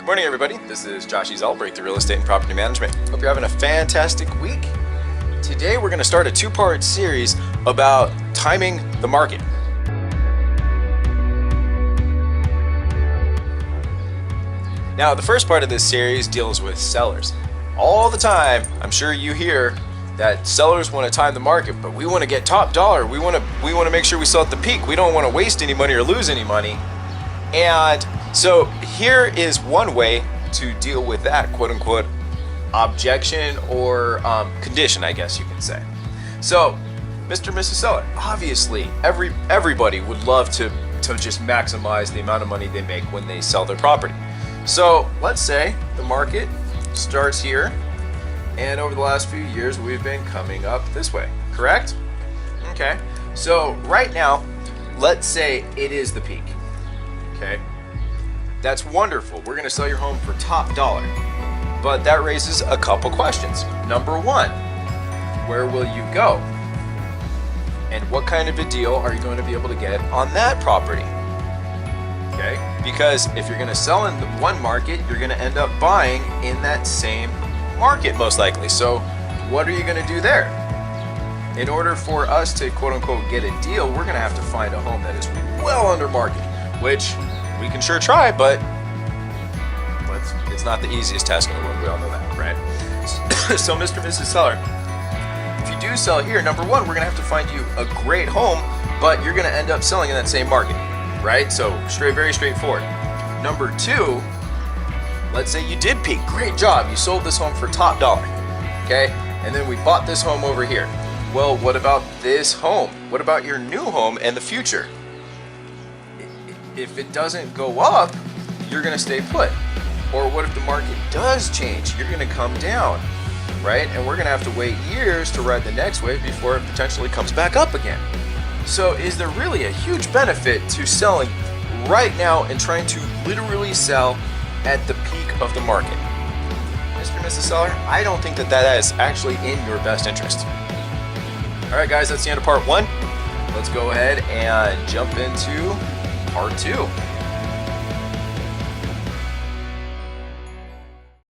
Good morning, everybody. This is Josh Ezel, Breakthrough Real Estate and Property Management. Hope you're having a fantastic week. Today, we're going to start a two-part series about timing the market. Now, the first part of this series deals with sellers. All the time, I'm sure you hear that sellers want to time the market, but we want to get top dollar. We want to make sure we sell at the peak. We don't want to waste any money or lose any money. And so here is one way to deal with that quote unquote objection or condition, I guess you can say. So, Mr. and Mrs. Seller, obviously everybody would love to just maximize the amount of money they make when they sell their property. So let's say the market starts here, and over the last few years we've been coming up this way, correct? Okay, so right now, let's say it is the peak. Okay, that's wonderful. We're going to sell your home for top dollar. But that raises a couple questions. Number one, where will you go? And what kind of a deal are you going to be able to get on that property? Okay, because if you're going to sell in one market, you're going to end up buying in that same market most likely. So what are you going to do there? In order for us to quote unquote get a deal, we're going to have to find a home that is well under market, which we can sure try, but it's not the easiest task in the world. We all know that, right? So, Mr. and Mrs. Seller, if you do sell here, number one, we're going to have to find you a great home, but you're going to end up selling in that same market, right? So, very straightforward. Number two, let's say you did peak. Great job. You sold this home for top dollar, okay? And then we bought this home over here. Well, what about this home? What about your new home and the future? If it doesn't go up, you're going to stay put. Or what if the market does change? You're going to come down, right? And we're going to have to wait years to ride the next wave before it potentially comes back up again. So is there really a huge benefit to selling right now and trying to literally sell at the peak of the market? Mr. and Mrs. Seller, I don't think that is actually in your best interest. All right, guys, that's the end of part one. Let's go ahead and jump into part two.